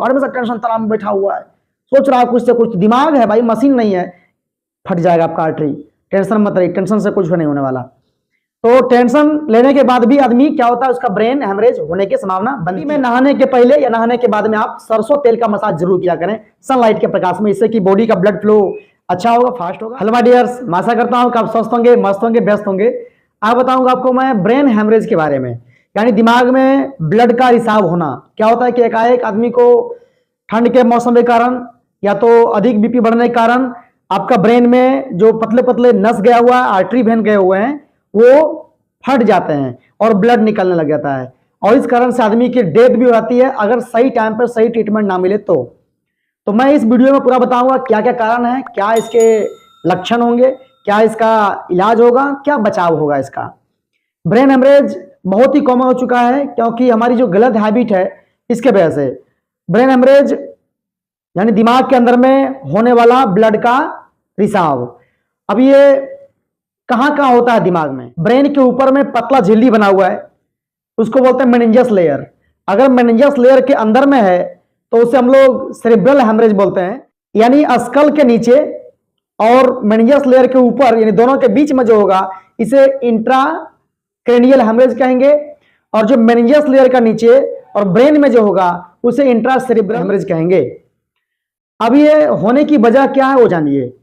और हमेशा टेंशन तनाव में बैठा हुआ है, सोच रहा है कुछ से कुछ, दिमाग है भाई, मशीन नहीं है, फट जाएगा आपका आर्टरी। टेंशन मत रही, टेंशन से कुछ नहीं होने वाला। तो टेंशन लेने के बाद भी आदमी क्या होता है, उसका ब्रेन हेमरेज होने की संभावना बनती है। नहाने के पहले या नहाने के बाद में आप सरसों तेल का मसाज जरूर किया करें सनलाइट के प्रकाश में, इससे कि बॉडी का ब्लड फ्लो अच्छा होगा, फास्ट होगा। हेलो माय डियर्स, मैं आशा करता हूं कि आप स्वस्थ होंगे, मस्त होंगे, व्यस्त होंगे। आज बताऊंगा आपको मैं ब्रेन हेमरेज के बारे में, यानी दिमाग में ब्लड का रिसाव होना। क्या होता है कि एकाएक आदमी को ठंड के मौसम के कारण या तो अधिक बीपी बढ़ने के कारण आपका ब्रेन में जो पतले पतले नस गया हुआ है, आर्टरी वेन गए हुए हैं, वो फट जाते हैं और ब्लड निकलने लग जाता है, और इस कारण से आदमी की डेथ भी हो जाती है अगर सही टाइम पर सही ट्रीटमेंट ना मिले तो मैं इस वीडियो में पूरा बताऊंगा क्या क्या कारण है, क्या इसके लक्षण होंगे, क्या इसका इलाज होगा, क्या बचाव होगा इसका। ब्रेन हेमरेज बहुत ही कॉमन हो चुका है क्योंकि हमारी जो गलत हैबिट है इसके वजह से। ब्रेन हेमरेज यानी दिमाग के अंदर में होने वाला ब्लड का रिसाव। अब ये कहां कहां होता है दिमाग में? ब्रेन के ऊपर में पतला झिल्ली बना हुआ है, उसको बोलते हैं मेनिंजस लेयर। अगर मेनिंजस लेयर के अंदर में है तो उसे हम लोग सेरेब्रल हेमरेज बोलते हैं, यानी स्कल के नीचे और मेनिंजस लेयर के ऊपर, यानी दोनों के बीच में जो होगा इसे इंट्राक्रेनियल हेमरेज कहेंगे, और जो मेनिंजस लेयर का नीचे और ब्रेन में जो होगा उसे इंट्रासेरेब्रल हेमरेज कहेंगे। अब ये होने की वजह क्या है वो जानिए।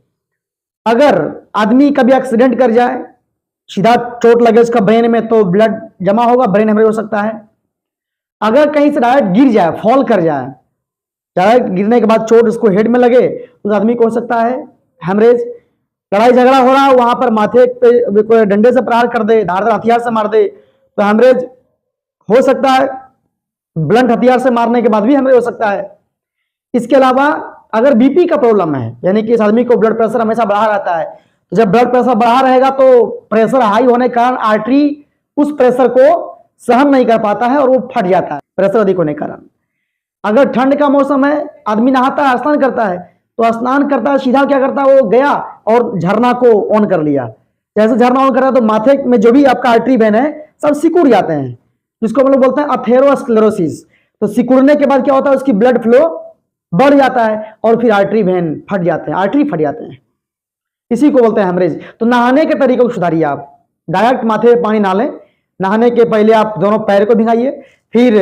अगर आदमी कभी एक्सीडेंट कर जाए, सीधा चोट लगे उसका ब्रेन में, तो ब्लड जमा होगा, ब्रेन हेमरेज हो सकता है। अगर कहीं से डायरेक्ट गिर जाए, फॉल कर जाए, डायरेक्ट गिरने के बाद चोट उसको हेड में लगे, उस आदमी को हो सकता है हेमरेज। लड़ाई झगड़ा हो रहा है, वहां पर माथे पे कोई डंडे से प्रहार कर दे, धारदार हथियार से मार दे, तो हेमरेज हो सकता है। ब्लंट हथियार से मारने के बाद भी हेमरेज हो सकता है। इसके अलावा अगर बीपी का प्रॉब्लम है, यानी कि इस आदमी को ब्लड प्रेशर हमेशा बढ़ा रहता है, तो जब ब्लड प्रेशर बढ़ा रहेगा तो प्रेशर हाई होने के कारण आर्टरी उस प्रेशर को सहन नहीं कर पाता है और वो फट जाता है प्रेशर अधिक होने के कारण। अगर ठंड का मौसम है, आदमी नहाता है, स्नान करता है, तो स्नान करता है, सीधा क्या करता है, वो गया और झरना को ऑन कर लिया। जैसे झरना ऑन कर रहा है तो माथे में जो भी आपका आर्टरी वेन है सब सिकुड़ जाते हैं, जिसको हम लोग बोलते हैं अथेरोस्क्लेरोसिस। तो सिकुड़ने के बाद क्या होता है, उसकी ब्लड फ्लो बढ़ जाता है और फिर आर्टरी वेन फट जाते हैं, आर्टरी फट जाते हैं, इसी को बोलते हैं हेमरेज। तो नहाने के तरीके को सुधारिए आप। डायरेक्ट माथे में पानी ना लें, नहाने के पहले आप दोनों पैर को भिगाइए, फिर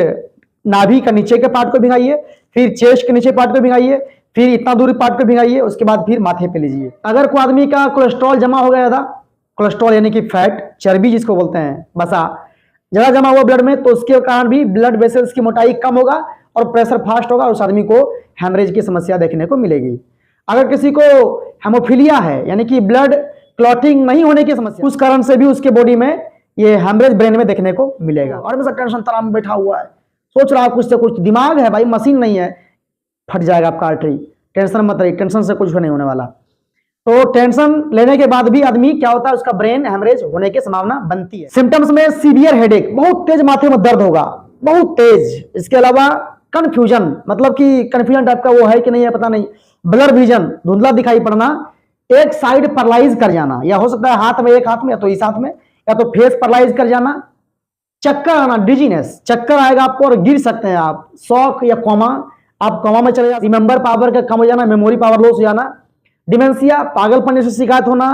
नाभि का नीचे के पार्ट को भिगाइए, फिर चेस्ट के नीचे पार्ट को भिगाइए, फिर इतना दूरी पार्ट को भिगाइए, उसके बाद फिर माथे पे लीजिए। अगर कोई आदमी का कोलेस्ट्रॉल जमा हो गया था, कोलेस्ट्रॉल यानी कि फैट, चर्बी जिसको बोलते हैं, बसा ज्यादा जमा हुआ ब्लड में, तो उसके कारण भी ब्लड वेसल्स की मोटाई कम होगा और प्रेशर फास्ट होगा, उस आदमी को हेमरेज की समस्या देखने को मिलेगी। अगर किसी को हेमोफीलिया है, यानी कि ब्लड क्लॉटिंग नहीं होने की समस्या, उस कारण से भी उसके बॉडी में ये हेमरेज ब्रेन में देखने को मिलेगा। और हमेशा टेंशन तनाव में बैठा हुआ है, सोच रहा है कुछ से कुछ, दिमाग है भाई, मशीन नहीं है, फट जाएगा आपका आर्टरी। टेंशन मत रही, टेंशन से कुछ नहीं होने वाला। तो टेंशन लेने के बाद भी आदमी क्या होता है, उसका ब्रेन हेमरेज होने की संभावना बनती है। सिम्टम्स में सीवियर हेडेक, बहुत तेज माथे में दर्द होगा, बहुत तेज। इसके अलावा कंफ्यूजन, मतलब कि कंफ्यूजन टाइप का वो है कि नहीं है पता नहीं। ब्लर विजन, धुंधला दिखाई पड़ना, एक साइड पैरालाइज कर जाना, या हो सकता है हाथ में, एक हाथ में या तो इस हाथ में, या तो फेस पैरालाइज कर जाना। चक्कर आना, डिजीनेस, चक्कर आएगा आपको और गिर सकते हैं आप। शॉक या कोमा, आप कोमा में चले जाए। रिमेंबर पावर का कम हो जाना, मेमोरी पावर लॉस हो जाना। डिमेंशिया, पागलपन से शिकायत होना।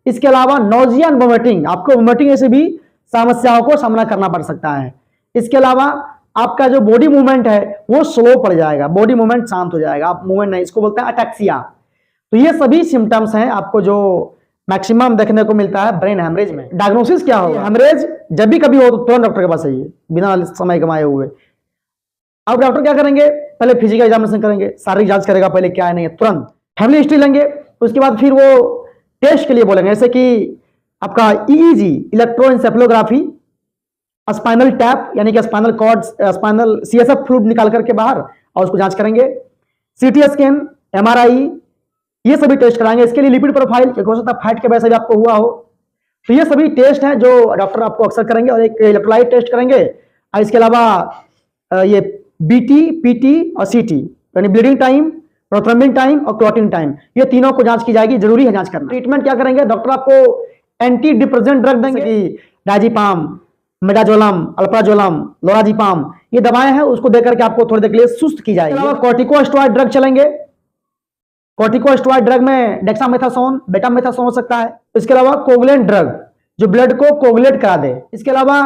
इसके अलावा नोजिया एंड वोमिटिंग, आपको वोमिटिंग से भी समस्याओं को सामना करना पड़ सकता है। इसके अलावा आपका जो बॉडी मूवमेंट है वो स्लो पड़ जाएगा, बॉडी मूवमेंट शांत हो जाएगा, आप मूवमेंट नहीं, इसको बोलते हैं अटैक्सिया। तो ये सभी सिम्टम्स हैं आपको जो मैक्सिमम देखने को मिलता है ब्रेन हेमरेज में। डायग्नोसिस क्या होगा? हेमरेज जब भी कभी हो तो तुरंत डॉक्टर के पास आइए, बिना समय गंवाए हुए। अब डॉक्टर क्या करेंगे, पहले फिजिकल एग्जामिनेशन करेंगे, शारीरिक जांच करेगा पहले क्या है नहीं है, तुरंत फैमिली हिस्ट्री लेंगे, उसके बाद फिर वो टेस्ट के लिए बोलेंगे, जैसे कि आपका ईईजी, इलेक्ट्रोएन्सेफेलोग्राफी, स्पाइनल टैप, यानी कि spinal cord, spinal CSF fluid निकाल करके बाहर और उसको जांच करेंगे। सीटी स्कैन, एमआरआई, ये सभी टेस्ट कराएंगे। इसके लिए लिपिड प्रोफाइल, हो सकता है फैट के वजह से भी आपको हुआ हो, तो ये सभी टेस्ट हैं जो डॉक्टर आपको अक्सर करेंगे। और एक इलेक्ट्रोलाइट टेस्ट करेंगे, और इसके अलावा ये बीटी, पीटी और सीटी, यानी ब्लीडिंग टाइम, प्रोथ्रोम्बिन टाइम और क्लॉटिंग टाइम, ये तीनों को जांच की जाएगी, जरूरी है जांच करना। ट्रीटमेंट क्या करेंगे, डॉक्टर आपको एंटी डिप्रेसेंट ड्रग देंगे, डायजिपाम, मेडाजोलम, अल्प्राजोलम, लोराजिपाम, ये दवाएं हैं, उसको देकर के आपको थोड़ी देर के लिए सुस्त की जाएगी। कॉर्टिकोस्टेरॉइड ड्रग चलेंगे। कॉर्टिकोस्टेरॉइड ड्रग में डेक्सामेथासोन, बेटामेथासोन हो सकता है। इसके अलावा कोगुलेंट ड्रग जो ब्लड को कोगुलेट करा दे। इसके अलावा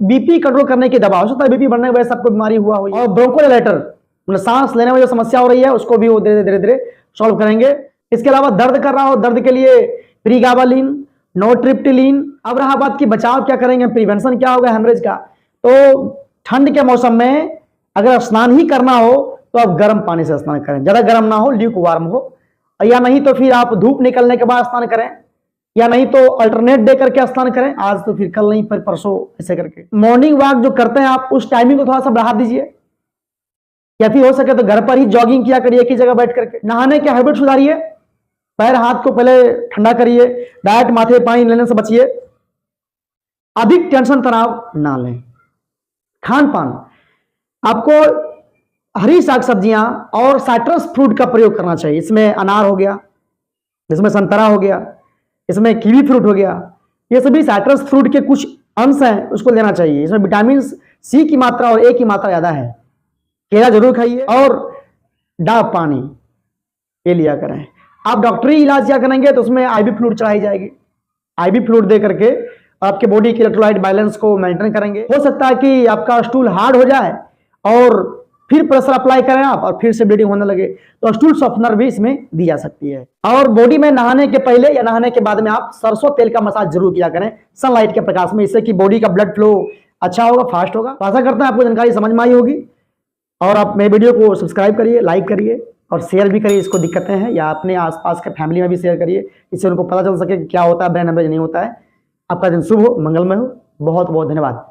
बीपी कंट्रोल करने की दवा, हो सकता है बीपी बढ़ने की वजह से आपको बीमारी हुआ हो। और ब्रोंकोडायलेटर मतलब सांस लेने में जो समस्या हो रही है उसको भी वो धीरे धीरे सॉल्व करेंगे। इसके अलावा दर्द कर रहा हो, दर्द के लिए प्रीगाबालिन, नोट्रिप्टिलिन। अब रहा बात की बचाव क्या करेंगे, प्रिवेंशन क्या होगा हेमरेज का। तो ठंड के मौसम में अगर स्नान ही करना हो तो आप गर्म पानी से स्नान करें, ज्यादा गर्म ना हो, ल्यूक वार्म हो, या नहीं तो फिर आप धूप निकलने के बाद स्नान करें, या नहीं तो अल्टरनेट डे करके स्नान करें, आज तो फिर कल नहीं फिर परसों, ऐसे करके। मॉर्निंग वॉक जो करते हैं आप उस टाइमिंग को थोड़ा सा बढ़ा दीजिए, या फिर हो सके तो घर पर ही जॉगिंग किया करिए एक ही जगह बैठ करके। नहाने की हैबिट सुधारिए, पैर हाथ को पहले ठंडा करिए, डायरेक्ट माथे पानी लेने से बचिए, अधिक टेंशन तनाव ना लें। खान पान, आपको हरी साग सब्जियां और साइट्रस फ्रूट का प्रयोग करना चाहिए। इसमें अनार हो गया, इसमें संतरा हो गया, इसमें कीवी फ्रूट हो गया, ये सभी साइट्रस फ्रूट के कुछ अंश हैं, उसको लेना चाहिए। इसमें विटामिन सी की मात्रा और ए की मात्रा ज्यादा है। केला जरूर खाइए और डाब पानी ये लिया करें। आप डॉक्टरी इलाज क्या करेंगे तो उसमें आईवी फ्लूइड चढ़ाई जाएगी। आईवी फ्लूइड दे करके आपके बॉडी के इलेक्ट्रोलाइट बैलेंस को मेंटेन करेंगे। हो सकता है कि आपका स्टूल हार्ड हो जाए और फिर प्रेशर अप्लाई करें आप और फिर से ब्लीडिंग होने लगे, तो स्टूल सॉफ्टनर भी इसमें दी जा सकती है। और बॉडी में नहाने के पहले या नहाने के बाद में आप सरसों तेल का मसाज जरूर किया करें सनलाइट के प्रकाश में, इससे कि बॉडी का ब्लड फ्लो अच्छा होगा, फास्ट होगा। आशा करते हैं आपको जानकारी समझ में आई होगी और आप मेरे वीडियो को सब्सक्राइब करिए, लाइक करिए और शेयर भी करिए। इसको दिक्कतें हैं या अपने आसपास के फैमिली में भी शेयर करिए, इससे उनको पता चल सके क्या होता है, ब्रेन हेमरेज नहीं होता है। आपका दिन शुभ हो, मंगलमय हो। बहुत बहुत धन्यवाद।